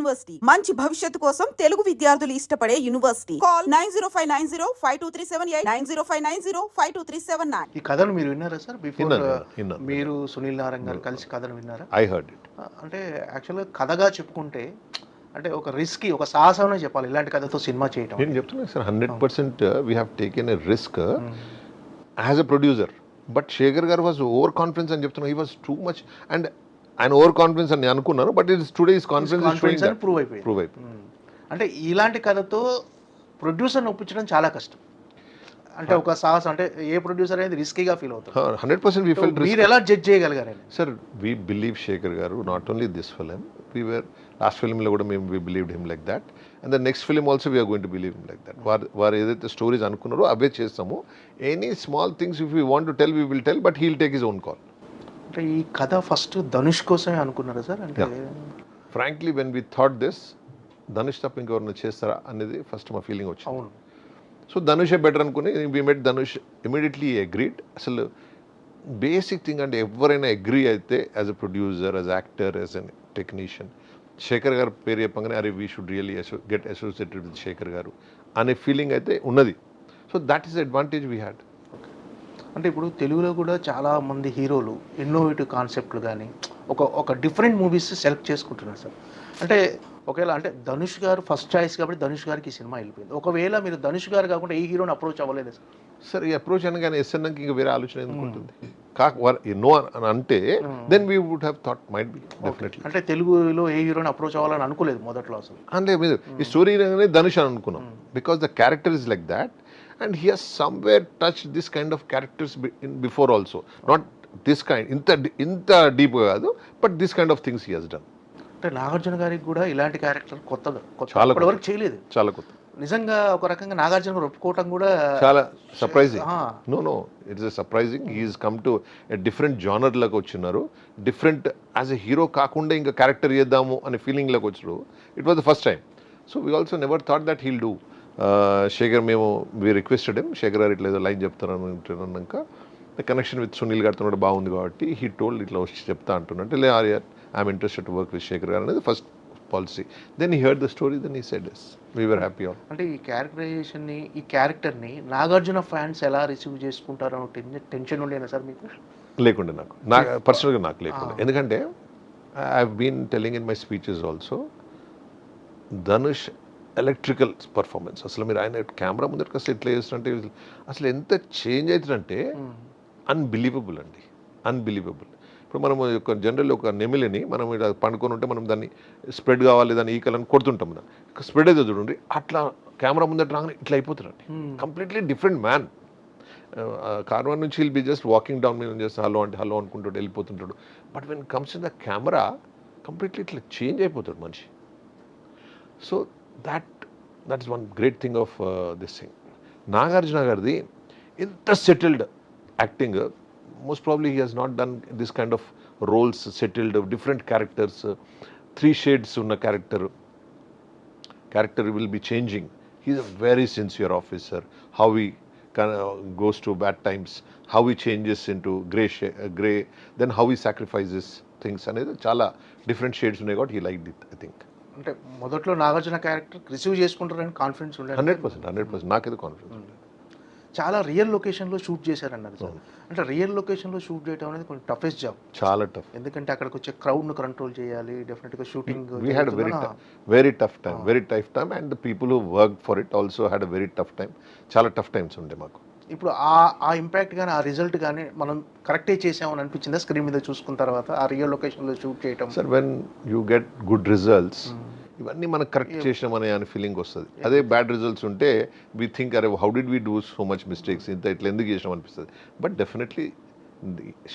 University మంచి భవిష్యత్తు కోసం తెలుగు విద్యార్థులు ఇష్టపడే యూనివర్సిటీ. కాల్ 9059052378 9059052379. ఈ కథను మీరు విన్నారా సార్? బిఫోర్ విన్నాను. మీరు సునీల్ నారాయణ గారు కలిసి కథను విన్నారా? I heard it. అంటే యాక్చువల్గా కథగా చెప్పుకుంటే అంటే ఒక రిస్క్, ఒక సాహసమే చెప్పాలి ఇలాంటి కథతో సినిమా చేయటం. నేను చెప్తున్నాను sir, 100% we have taken a risk as a producer. But Shekhar garu was over confidence అని చెప్తున్నా. He was too much. And ఆయన ఓవర్ కాన్ఫిడెన్స్ అని నేను అనుకున్నాను, but it's today his confidence prove అయిపోయింది. అంటే ఇలాంటి కథతో ప్రొడ్యూసర్ని ఒప్పించడం చాలా కష్టం. అంటే ఒక సాహసం, అంటే ఏ ప్రొడ్యూసర్ అనేది రిస్కీగా ఫీల్ అవుతారు. 100% వీ ఫెల్ట్. మీరు ఎలా జడ్జ్ చేయగలిగారు? సార్, వీ బిలీవ్ శేఖర్ గారు not only this film, we were last ఫిలింలో కూడా మేము we believed him like that, and the next film also we are going to believe him like that. వారు ఏదైతే స్టోరీస్ అనుకున్నారో అవే చేస్తాము. Any small things if you want to tell we will tell, but he will take his own call. అంటే ఈ కథ first Dhanush కోసమే అనుకున్నారా సార్? అంటే frankly when we thought this, Dhanush తప్ప ఇంకెవరైనా చేస్తారా అనేది ఫస్ట్ మా ఫీలింగ్ వచ్చింది. అవును. సో ధనుషే బెటర్ అనుకుని we met Dhanush, immediately agreed. అసలు బేసిక్ థింగ్ అంటే ఎవరైనా అగ్రీ అయితే as a producer, as actor, as an technician, Shekhar garu పేరు చెప్పగానే అరే we should really get associated with Shekhar garu అనే ఫీలింగ్ అయితే ఉన్నది. So that is advantage we had. అంటే ఇప్పుడు తెలుగులో కూడా చాలా మంది హీరోలు ఇన్నోవేటివ్ కాన్సెప్ట్లు కానీ ఒక డిఫరెంట్ మూవీస్ సెలెక్ట్ చేసుకుంటున్నారు సార్. అంటే ఒకవేళ అంటే ధనుష్ గారు ఫస్ట్ చాయిస్ కాబట్టి ధనుష్ గారికి ఈ సినిమా వెళ్ళిపోయింది. ఒకవేళ మీరు ధనుష్ గారు కాకుండా ఈ హీరోని అప్రోచ్ అవ్వలేదు సార్? సార్, ఈ అప్రోచ్ అనగానే ఎస్ఎన్కి ఇంకా వేరే ఆలోచన ఎందుకు ఉంటుంది? నో అని అంటే then we would have thought might be definitely. అంటే తెలుగులో ఏ హీరోని అప్రోచ్ అవ్వాలని అనుకోలేదు మొదట్లో అసలు? అంటే మీరు ఈ స్టోరీ ధనుష్ అని అనుకున్నాం, because the character is like that. And he has somewhere touched this kind of characters before also. Not this kind, inta deep kaadu, but this kind of things he has done. అంటే నాగార్జున గారికి కూడా ఇలాంటి character కొత్తగా వరకు చేయలేదు. చాలా కొత్త. నిజంగా ఒక రకంగా నాగార్జున గారు ఒప్పుకోవటం కూడా చాలా surprising. No it's surprising. He's come to a different genre లాగా వచ్చినారు. డిఫరెంట్ యాజ్ ఎ హీరో కాకుండా ఇంకా క్యారెక్టర్ చేద్దాము అనే ఫీలింగ్ లాగా వచ్చారు. It was the first time. So we also never thought that he'll do. Shekhar, మేము వీ రిక్వెస్టెడ్ హిమ్, శేఖర్ గారు ఇట్లా ఏదో లైన్ చెప్తాను అన్నాక ద కనెక్షన్ విత్ సునీల్ గారితో కూడా బాగుంది కాబట్టి హీ టోల్డ్ ఇట్లా వచ్చి చెప్తా అంటున్నట్టు లే I'm interested to work with Shekhar garu అనేది first policy. Then he heard the story, then he said yes, we were happy all. అంటే ఈ క్యారెక్టరైజేషన్ని, ఈ క్యారెక్టర్ని నాగార్జున ఫ్యాన్స్ ఎలా రిసీవ్ చేసుకుంటారో టెన్షన్ ఉండేనా సార్ మీకు? లేకుండే నాకు పర్సనల్గా నాకు లేకుండా. ఎందుకంటే I have been telling in my speeches also, Dhanush electrical performance అసలు మీరు ఆయన కెమెరా ముందరికి అసలు ఎట్లా చేస్తుంటే అసలు ఎంత చేంజ్ అవుతుందంటే అన్బిలీవబుల్ అండి, అన్బిలీవబుల్. ఇప్పుడు మనం ఒక జనరల్ ఒక నెమిలిని మనం ఇలా పండుకొని ఉంటే మనం దాన్ని స్ప్రెడ్ కావాలి, దాన్ని ఈకలని కొడుతుంటాం, దాన్ని స్ప్రెడ్ అయితే చూడండి, అట్లా కెమెరా ముందట రాగానే ఇట్లా అయిపోతున్నాండి. Completely different man. కార్వాన్ నుంచి will be just walking down, మేము చేస్తే హలో అంటే హలో అనుకుంటాడు, వెళ్ళిపోతుంటాడు. But when comes in the camera completely ఇట్లా చేంజ్ అయిపోతాడు మనిషి. So that is one great thing of this thing. Nagarjuna gardi inta settled acting, most probably he has not done this kind of roles, settled different characters, 3 shades unna character will be changing. He is a very sincere officer. How he goes to bad times, how he changes into gray, then how he sacrifices things anedi chala different shades unnai got he liked it, I think. అంటే మొదట్లో Nagarjuna character receive చేసుకుంటారని confidence ఉండే? 100% నాకైతే confidence ఉంది. చాలా real లొకేషన్లో shoot చేశారన్నారు sir. అంటే రియల్ లొకేషన్లో షూట్ చేయడం అనేది కొంచెం టఫెస్ట్ జాబ్, చాలా టఫ్. ఎందుకంటే అక్కడికి వచ్చే క్రౌడ్ను కంట్రోల్ చేయాలి, డెఫినెట్గా shooting. We had very tough time and the people who work for it also had a very tough time. చాలా టఫ్ టైమ్స్ ఉండే మాకు. ఇప్పుడు ఆ ఇంపాక్ట్ కానీ ఆ రిజల్ట్ కానీ మనం కరెక్టే చేసామని అనిపించిందా స్క్రీన్ మీద చూసుకున్న తర్వాత ఆ రియల్ లొకేషన్లో షూట్ చేయటం? Sir, when you get good results ఇవన్నీ మనకు కరెక్ట్ చేసినామనే అని ఫీలింగ్ వస్తుంది. అదే బ్యాడ్ రిజల్ట్స్ ఉంటే వీ థింక్ అరే how did we do so much mistakes, ఇంత ఇట్లా ఎందుకు చేసినాం అనిపిస్తుంది. But definitely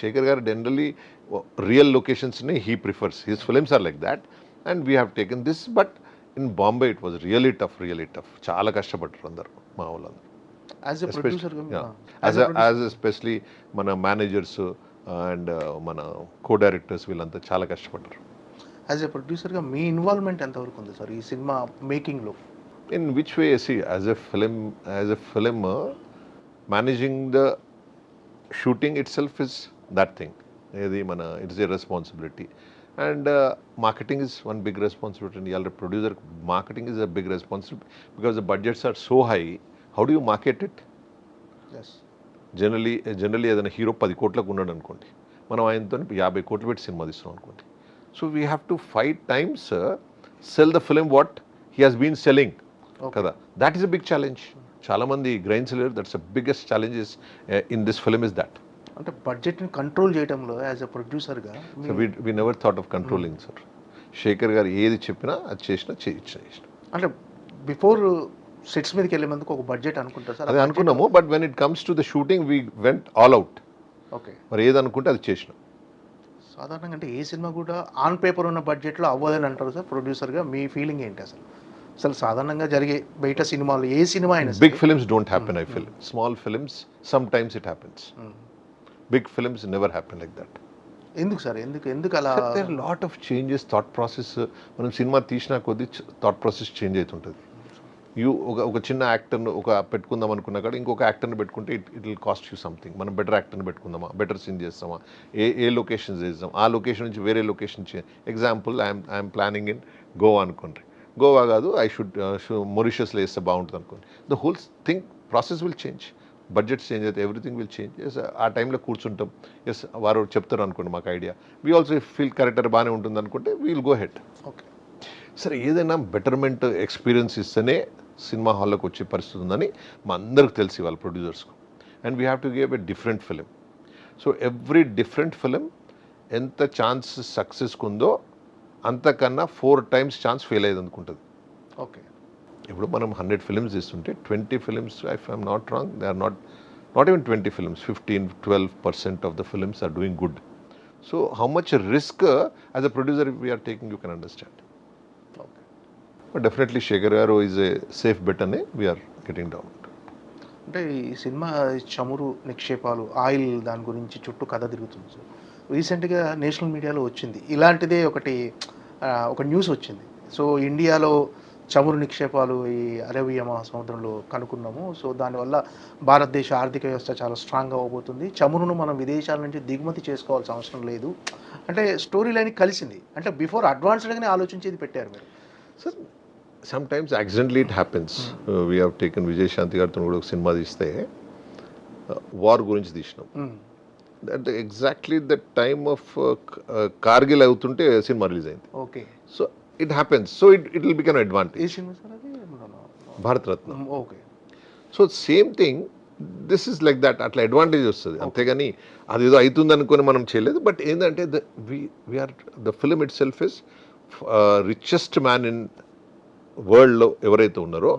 Shekhar garu generally real లొకేషన్స్ని he prefers, his films are like that and we have taken this. But in Bombay it was really tough. చాలా కష్టపడ్డారు అందరు, మా వాళ్ళందరూ. యాజ్ ఎస్పెషలీ మన మేనేజర్స్ అండ్ మన కో డైరెక్టర్స్ వీళ్ళంతా చాలా కష్టపడ్డారు. యాజ్ ఎ ప్రొడ్యూసర్గా మీ ఇన్వాల్వ్మెంట్ ఎంతవరకు ఉంది సార్ ఈ సినిమా మేకింగ్లో? In which way? See as a film managing the shooting itself is that thing. ఇది మన it's a responsibility. And marketing is one big responsibility. ఇవాళ producer marketing is a big responsibility because the budgets are so high. How do you market it? Yes. Generally ఏదైనా hero 10 కోట్లకు ఉన్నాడు అనుకోండి, మనం ఆయనతో 50 కోట్లు పెట్టి సినిమా తీస్తున్నాం అనుకోండి. So we have to 5 times sell the film what he has been selling కదా. That is a big challenge. చాలామంది గ్రహించలేరు. That's a biggest challenges in this film is that. అంటే బడ్జెట్ని కంట్రోల్ చేయడంలో యాజ్ ఎ ప్రొడ్యూసర్గా so we never thought of controlling sir. Shekhar garu ఏది చెప్పినా అది చేసినా చేయించిన. అంటే బిఫోర్ సెట్స్ మీదకి వెళ్ళే ముందుకు ఒక బడ్జెట్ అనుకుంటారు సార్? అది అనుకున్నాము, but when it comes to the shooting we went all out. Okay. మరి ఏది అనుకుంటే అది చేసినాం. సాధారణంగా అంటే ఏ సినిమా కూడా ఆన్ పేపర్ ఉన్న బడ్జెట్లో అవ్వదని అంటారు సార్. ప్రొడ్యూసర్గా మీ ఫీలింగ్ ఏంటి అసలు? అసలు సాధారణంగా జరిగే బయట సినిమాలు ఏ సినిమా అయినా big films don't happen. I feel small films sometimes it happens. Big films never happen like that. ఎందుకు సార్? ఎందుకు అలా? There lot of changes. Thought process మనం సినిమా తీసినా కొద్దీ థాట్ ప్రాసెస్ చేంజ్ అవుతుంటుంది. ఒక చిన్న యాక్టర్ను పెట్టుకుందాం అనుకున్నా కూడా ఇంకొక యాక్టర్ని పెట్టుకుంటే it will cost you something. మనం బెటర్ యాక్టర్ని పెట్టుకుందామా, బెటర్ సీన్ చేస్తామా, ఏ లొకేషన్స్ చేస్తాం, ఆ లొకేషన్ నుంచి వేరే location example I'm planning in Goa అనుకోండి. గోవా కాదు, ఐ షుడ్ మొరిషియస్లో వేస్తే బాగుంటుంది అనుకోండి. The whole thing process will change. Budgets change అయితే ఎవ్రీథింగ్ విల్ చేంజ్. ఎస్, ఆ టైంలో కూర్చుంటాం. ఎస్, వారు చెప్తారు అనుకోండి మాకు idea, we also feel character బాగానే ఉంటుంది అనుకుంటే వీల్ గో హెడ్. ఓకే. సరే, ఏదైనా బెటర్మెంట్ ఎక్స్పీరియన్స్ ఇస్తేనే సినిమా హాల్లోకి వచ్చే పరిస్థితి ఉందని మా అందరికి తెలిసి వాళ్ళ ప్రొడ్యూసర్స్కు. And we have to give a different film. So every different film ఎంత ఛాన్స్ సక్సెస్కి ఉందో అంతకన్నా 4 times ఛాన్స్ ఫెయిల్ అయ్యేది అనుకుంటుంది. ఓకే. ఇప్పుడు మనం 100 ఫిలిమ్స్ తీస్తుంటే 20 films, if I'm not wrong, they are not even 20 films, 15-12% of the films are doing good. So how much risk as a producer we're taking, you can understand. Okay. But definitely Shekhar garu is a safe bet అనే we're getting down. అంటే ఈ cinema చమురు నిక్షేపాలు, oil, దాని గురించి చుట్టూ కథ తిరుగుతుంది సార్. రీసెంట్గా నేషనల్ మీడియాలో వచ్చింది ఇలాంటిదే ఒక న్యూస్ వచ్చింది. సో ఇండియాలో చమురు నిక్షేపాలు ఈ అరేబియా మహాసముద్రంలో కనుక్కున్నాము. సో దానివల్ల భారతదేశ ఆర్థిక వ్యవస్థ చాలా స్ట్రాంగ్గా అవబోతుంది. చమురును మనం విదేశాల నుంచి దిగుమతి చేసుకోవాల్సిన అవసరం లేదు అంటే స్టోరీ లైన్ కలిసింది. అంటే బిఫోర్ అడ్వాన్స్డ్గానే ఆలోచించేది పెట్టారు మీరు sir. Some times accidentally it happens. We have taken Vijayashanti గారితో కూడా ఒక సినిమా తీస్తే వార్ గురించి తీసినాం. అంటే exactly the time of Kargil అవుతుంటే సినిమా రిలీజ్ అయింది. Okay. So it happens. So it will become advantage. ఏ సినిమా సార్ అది? Bharataratna. Okay. So same thing, this is like that. అట్లా అడ్వాంటేజ్ వస్తుంది. అంతేగాని అది ఏదో అవుతుంది అనుకుని మనం చేయలేదు. బట్ ఏంటంటే we are the film itself is richest man in వరల్డ్లో ఎవరైతే ఉన్నారో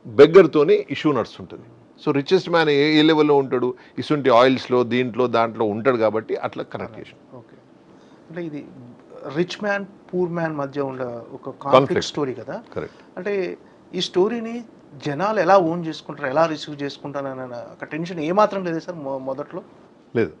బెగ్గర్తోనే ఇష్యూ నడుస్తుంటుంది. సో రిచెస్ట్ మ్యాన్ ఏ లెవెల్లో ఉంటాడు, ఇసుంటి ఆయిల్స్లో దాంట్లో ఉంటాడు కాబట్టి అట్లా కనెక్ట్ చేసాం. ఓకే. అంటే ఇది రిచ్ మ్యాన్ పూర్ మ్యాన్ మధ్య ఉండే ఒక కాన్ఫ్లిక్ట్ స్టోరీ కదా. కరెక్ట్. అంటే ఈ స్టోరీని జనాలు ఎలా ఓన్ చేసుకుంటారు, ఎలా రిసీవ్ చేసుకుంటారు అన్న ఒక టెన్షన్ ఏమాత్రం లేదు సార్ మొదట్లో? లేదు.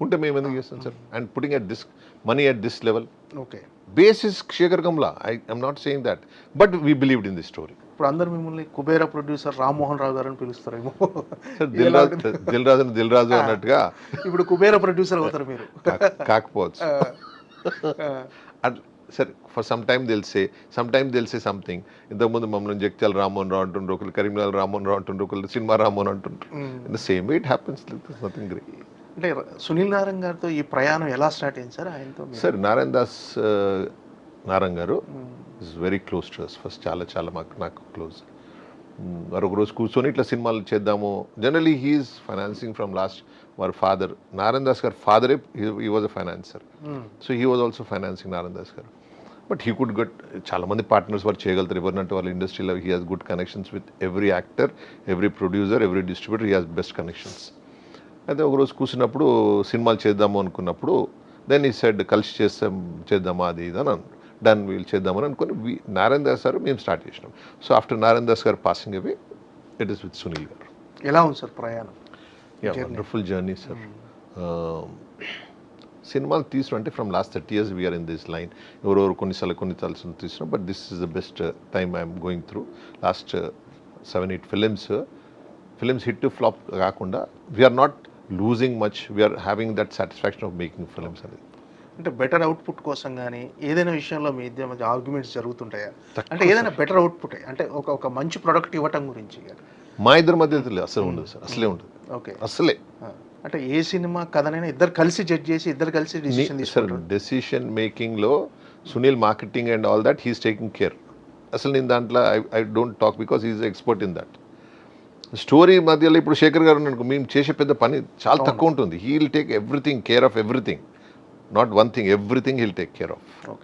ఉంటే మేము ఎందుకు చేస్తాం sir? And putting at this money at this level. Okay. Base is Shekhar Kammula. I'm not saying that, but we believed in this story. ఇప్పుడు అందరు మిమ్మల్ని కుబేరా ప్రొడ్యూసర్ రామ్మోహన్ రావు గారు అని పిలుస్తారేమో. దిల్ రాజు అన్నట్టుగా ఇప్పుడు కుబేరా ప్రొడ్యూసర్ అవుతారు మీరు. కాకపోవచ్చు సరే. ఫర్ సమ్ టైమ్ తెలిసే సంథింగ్. ఇంతకుముందు మమ్మల్ని జగిత్యాల రామ్మోహన్ రావు అంటుండ్రు, ఒకరు కరీంనగర్ రామ్మోహన్ రావు అంటుండ్రు, ఒకరు సినిమా రామ్మోహన్ అంటుండ్రు. In the same way it happens. Nothing great. అంటే సునీల్ నారాయణ్ గారితో ఈ ప్రయాణం ఎలా స్టార్ట్ అయింది సార్? ఆయనతో sir Narayan garu is very close to us. First చాలా నాకు క్లోజ్. వారు ఒకరోజు కూర్చొని ఇట్లా సినిమాలు చేద్దాము. Generally he's financing from last. వారి ఫాదర్ నారాయణ్ దాస్ గారు ఫాదరే he was a financier. So he was also financing Narayan Das garu. But he could get చాలా మంది పార్ట్నర్స్ వారు చేయగలుగుతారు. ఎవరినంటే వాళ్ళ ఇండస్ట్రీలో he has good connections with every actor, every producer, every distributor. He has best connections. అయితే ఒకరోజు కూర్చున్నప్పుడు సినిమాలు చేద్దాము అనుకున్నప్పుడు దెన్ ఈ సైడ్ కలిసి చేద్దామా అది ఇది అని డన్ వీల్ చేద్దామని అనుకుని నారాయణ్ దాస్ గారు మేము స్టార్ట్ చేసినాం. So after Narayan Das garu passing away it is with Sunil garu. ఎలా ఉంది సార్ ప్రయాణం? Wonderful journey sir. సినిమాలు తీసుకుంటే from last 30 years we are in this line. ఎవరెవరు కొన్నిసార్లు తీసినాం, but this is the best time I'm going through. Last 7-8 films hit to flop కాకుండా we are not losing much. We are having that satisfaction of making films అనేది. అంటే better output కోసం కానీ ఏదైనా విషయంలో మీ ఇద్దరి మధ్య ఆర్గ్యుమెంట్స్ జరుగుతుంటాయా? తక్కువ అంటే ఏదైనా బెటర్ అవుట్పుట్ అంటే ఒక మంచి ప్రోడక్ట్ ఇవ్వటం గురించి. మా ఇద్దరి మధ్య అయితే అసలు ఉండదు సార్, అసలే ఉండదు, ఓకే. అసలే. అంటే ఏ సినిమా కథనైనా ఇద్దరు కలిసి జడ్జ్ చేసి ఇద్దరు కలిసి డిసిషన్ సార్ తీసుకుంటారు. డెసిషన్ మేకింగ్లో Sunil marketing and all that he's taking care. అసలు నేను దాంట్లో I don't talk because he's expert in that. Story మధ్యలో ఇప్పుడు శేఖర్ గారు ఉన్నాడు, మేము చేసే పెద్ద పని చాలా తక్కువ ఉంటుంది. He will take everything care of everything, not one thing, everything he'll take care of. Okay.